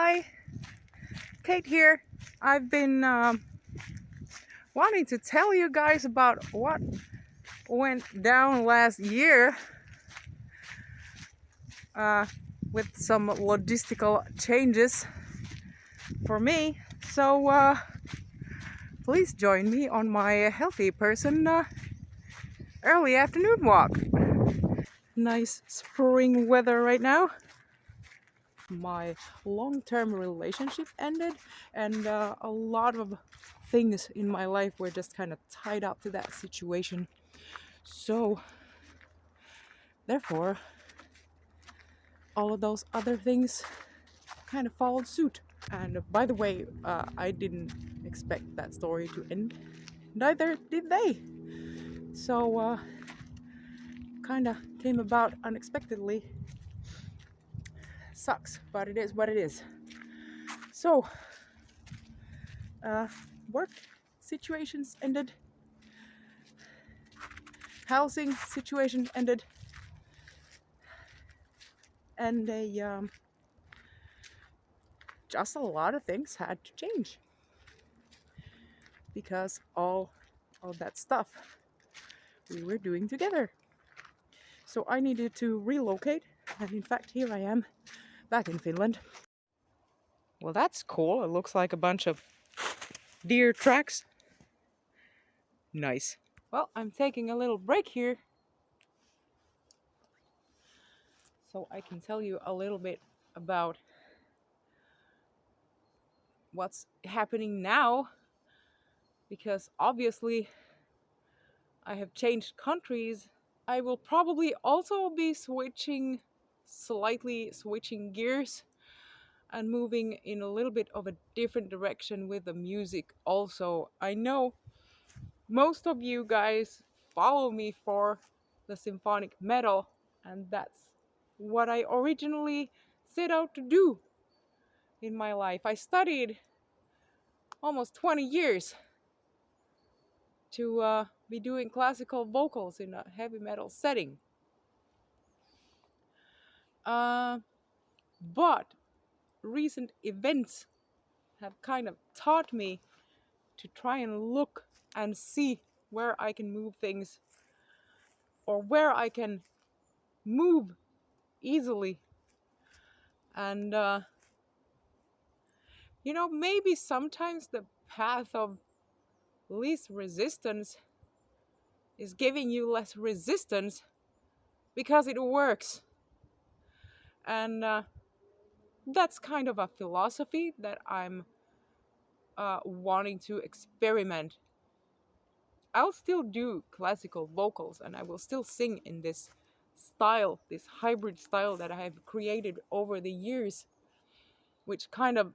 Hi, Kate here. I've been wanting to tell you guys about what went down last year uh, with some logistical changes for me. So please join me on my healthy person early afternoon walk. Nice spring weather right now. My long-term relationship ended, and a lot of things in my life were just kind of tied up to that situation. So therefore all of those other things kind of followed suit. And by the way, I didn't expect that story to end, neither did they. So kind of came about unexpectedly. Sucks, but it is what it is. So work situations ended, housing situation ended, and just a lot of things had to change because all of that stuff we were doing together. So I needed to relocate, and in fact here I am back in Finland. Well, that's cool. It looks like a bunch of deer tracks. Nice. Well, I'm taking a little break here so I can tell you a little bit about what's happening now, because obviously I have changed countries. I will probably also be slightly switching gears and moving in a little bit of a different direction with the music also. I know most of you guys follow me for the symphonic metal, and that's what I originally set out to do in my life. I studied almost 20 years to be doing classical vocals in a heavy metal setting. But recent events have kind of taught me to try and look and see where I can move things, or where I can move easily. And maybe sometimes the path of least resistance is giving you less resistance because it works. And that's kind of a philosophy that I'm wanting to experiment. I'll still do classical vocals and I will still sing in this style, this hybrid style that I have created over the years, which kind of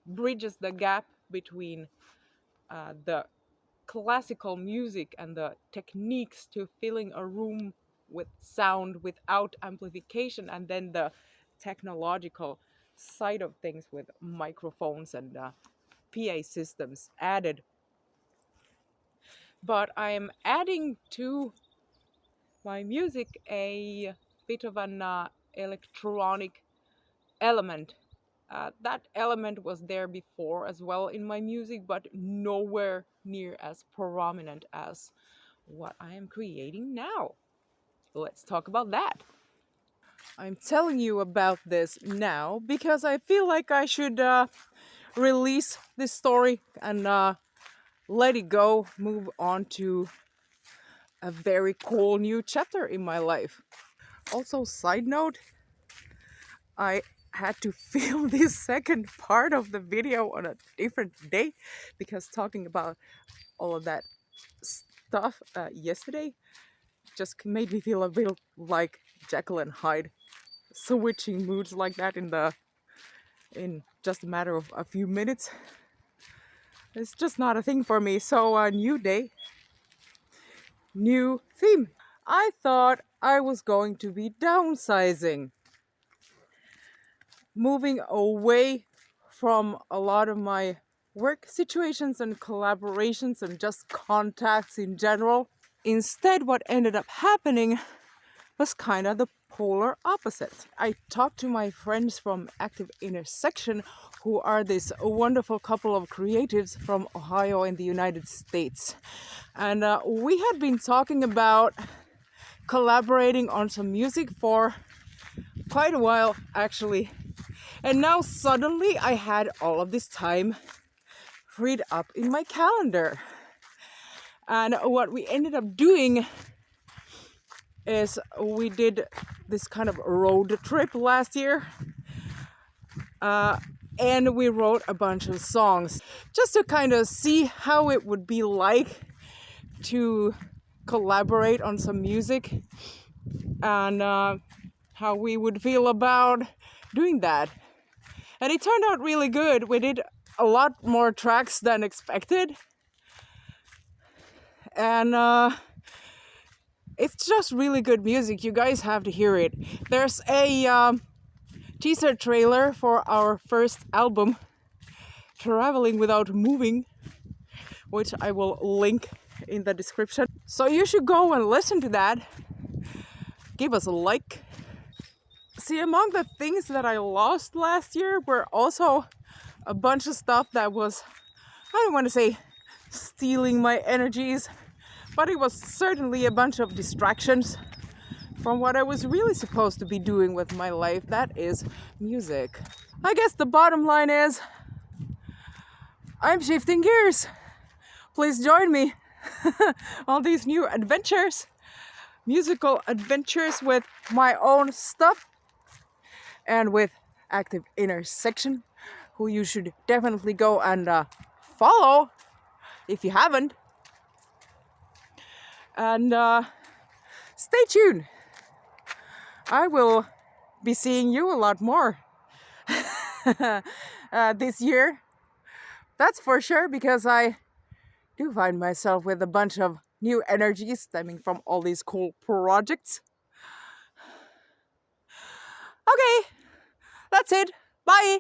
bridges the gap between the classical music and the techniques to filling a room with sound without amplification, and then the technological side of things with microphones and PA systems added. But I am adding to my music a bit of an electronic element. That element was there before as well in my music, but nowhere near as prominent as what I am creating now. Let's talk about that. I'm telling you about this now because I feel like I should release this story and let it go, move on to a very cool new chapter in my life. Also, side note, I had to film this second part of the video on a different day because talking about all of that stuff yesterday just made me feel a bit like Jekyll and Hyde, switching moods like that in just a matter of a few minutes. It's just not a thing for me. So a new day, new theme. I thought I was going to be downsizing, moving away from a lot of my work situations and collaborations and just contacts in general. Instead, what ended up happening was kind of the polar opposites. I talked to my friends from Active Intersection, who are this wonderful couple of creatives from Ohio in the United States. And we had been talking about collaborating on some music for quite a while, actually. And now suddenly I had all of this time freed up in my calendar. And what we ended up doing is we did this kind of road trip last year. And we wrote a bunch of songs just to kind of see how it would be like to collaborate on some music and how we would feel about doing that. And it turned out really good. We did a lot more tracks than expected. And it's just really good music. You guys have to hear it. There's a teaser trailer for our first album, Traveling Without Moving, which I will link in the description. So you should go and listen to that. Give us a like. See, among the things that I lost last year were also a bunch of stuff that was, I don't want to say stealing my energies, but it was certainly a bunch of distractions from what I was really supposed to be doing with my life. That is music. I guess the bottom line is I'm shifting gears. Please join me on these new adventures, musical adventures with my own stuff and with Active Intersection, who you should definitely go and follow if you haven't. And stay tuned. I will be seeing you a lot more this year. That's for sure, because I do find myself with a bunch of new energies stemming from all these cool projects. Okay, that's it. Bye.